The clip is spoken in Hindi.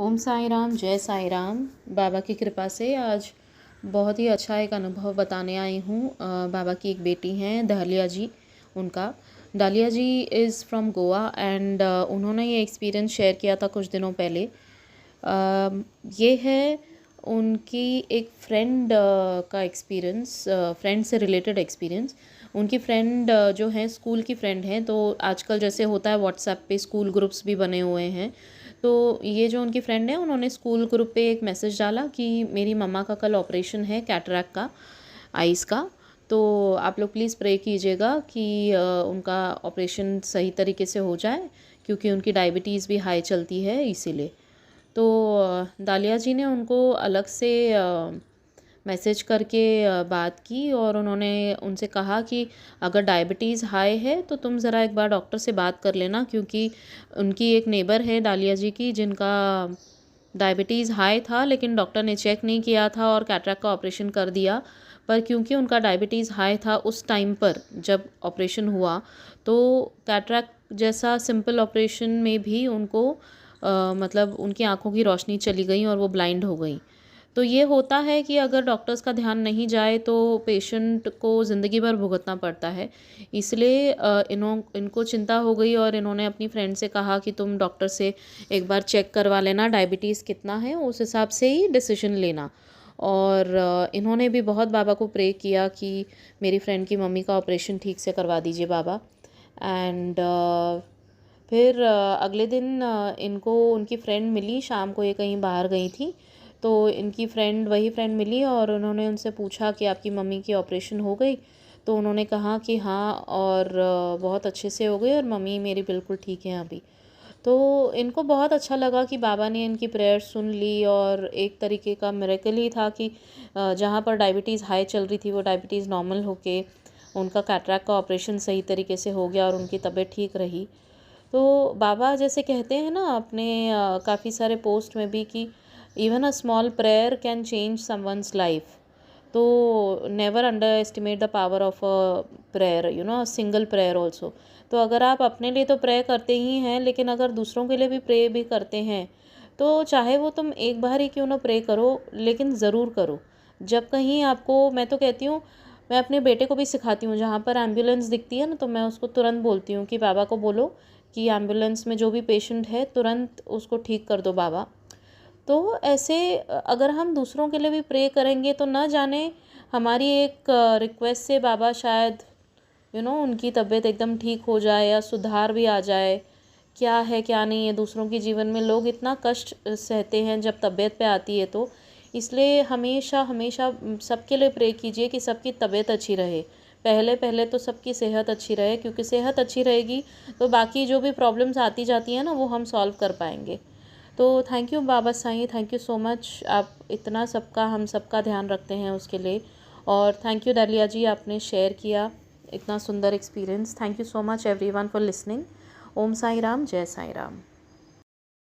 ओम साई राम, जय साई राम। बाबा की कृपा से आज बहुत ही अच्छा एक अनुभव बताने आई हूँ। बाबा की एक बेटी हैं दालिया जी, उनका। दालिया जी इज़ फ्रॉम गोवा एंड उन्होंने ये एक्सपीरियंस शेयर किया था कुछ दिनों पहले। ये है उनकी एक फ्रेंड का एक्सपीरियंस, फ्रेंड से रिलेटेड एक्सपीरियंस। उनकी फ्रेंड जो है स्कूल की फ्रेंड हैं, तो आजकल जैसे होता है व्हाट्सएप पे स्कूल ग्रुप्स भी बने हुए हैं। तो ये जो उनकी फ्रेंड है उन्होंने स्कूल ग्रुप पे एक मैसेज डाला कि मेरी मम्मा का कल ऑपरेशन है कैटरैक्ट का, आइज़ का। तो आप लोग प्लीज़ प्रे कीजिएगा कि उनका ऑपरेशन सही तरीके से हो जाए, क्योंकि उनकी डायबिटीज़ भी हाई चलती है इसीलिए। तो दालिया जी ने उनको अलग से मैसेज करके बात की और उन्होंने उनसे कहा कि अगर डायबिटीज़ हाई है तो तुम ज़रा एक बार डॉक्टर से बात कर लेना, क्योंकि उनकी एक नेबर है दालिया जी की जिनका डायबिटीज़ हाई था, लेकिन डॉक्टर ने चेक नहीं किया था और कैटरैक्ट का ऑपरेशन कर दिया। पर क्योंकि उनका डायबिटीज़ हाई था उस टाइम पर जब ऑपरेशन हुआ, तो कैटरैक्ट जैसा सिंपल ऑपरेशन में भी उनको मतलब उनकी आँखों की रोशनी चली गई और वो ब्लाइंड हो गई। तो ये होता है कि अगर डॉक्टर्स का ध्यान नहीं जाए तो पेशेंट को ज़िंदगी भर भुगतना पड़ता है। इसलिए इनको चिंता हो गई और इन्होंने अपनी फ्रेंड से कहा कि तुम डॉक्टर से एक बार चेक करवा लेना डायबिटीज़ कितना है, उस हिसाब से ही डिसीजन लेना। और इन्होंने भी बहुत बाबा को प्रे किया कि मेरी फ्रेंड की मम्मी का ऑपरेशन ठीक से करवा दीजिए बाबा। एंड फिर अगले दिन इनको उनकी फ्रेंड मिली, शाम को ये कहीं बाहर गई थी। तो इनकी फ्रेंड वही फ्रेंड मिली और उन्होंने उनसे पूछा कि आपकी मम्मी की ऑपरेशन हो गई? तो उन्होंने कहा कि हाँ, और बहुत अच्छे से हो गई और मम्मी मेरी बिल्कुल ठीक है अभी। तो इनको बहुत अच्छा लगा कि बाबा ने इनकी प्रेयर सुन ली और एक तरीके का मिरेकल ही था कि जहाँ पर डायबिटीज़ हाई चल रही थी वो डायबिटीज़ नॉर्मल होके उनका कैटरैक्ट का ऑपरेशन सही तरीके से हो गया और उनकी तबीयत ठीक रही। तो बाबा जैसे कहते हैं ना अपने काफ़ी सारे पोस्ट में भी कि even a small prayer can change someone's life. तो never underestimate the power of a prayer, single prayer also. तो अगर आप अपने लिए तो प्रे करते ही हैं, लेकिन अगर दूसरों के लिए भी प्रे भी करते हैं, तो चाहे वो तुम एक बार ही क्यों ना प्रे करो, लेकिन ज़रूर करो। जब कहीं आपको, मैं तो कहती हूँ, मैं अपने बेटे को भी सिखाती हूँ, जहाँ पर एम्बुलेंस दिखती है ना तो मैं उसको तुरंत बोलती हूँ कि बाबा को बोलो कि एम्बुलेंस में जो भी पेशेंट है तुरंत उसको ठीक कर दो बाबा। तो ऐसे अगर हम दूसरों के लिए भी प्रे करेंगे तो न जाने हमारी एक रिक्वेस्ट से बाबा शायद उनकी तबीयत एकदम ठीक हो जाए या सुधार भी आ जाए। क्या है क्या नहीं है, दूसरों के जीवन में लोग इतना कष्ट सहते हैं जब तबीयत पे आती है। तो इसलिए हमेशा हमेशा सबके लिए प्रे कीजिए कि सबकी तबीयत अच्छी रहे। पहले पहले तो सबकी सेहत अच्छी रहे, क्योंकि सेहत अच्छी रहेगी तो बाकी जो भी प्रॉब्लम्स आती जाती हैं ना वो हम सॉल्व कर पाएंगे। तो thank you Baba Sai, thank you so much. आप इतना सबका, हम सबका ध्यान रखते हैं उसके लिए। और थैंक यू दालिया जी, आपने शेयर किया इतना सुंदर experience. Thank you so much everyone for listening. Om Sai Ram, जय साई राम।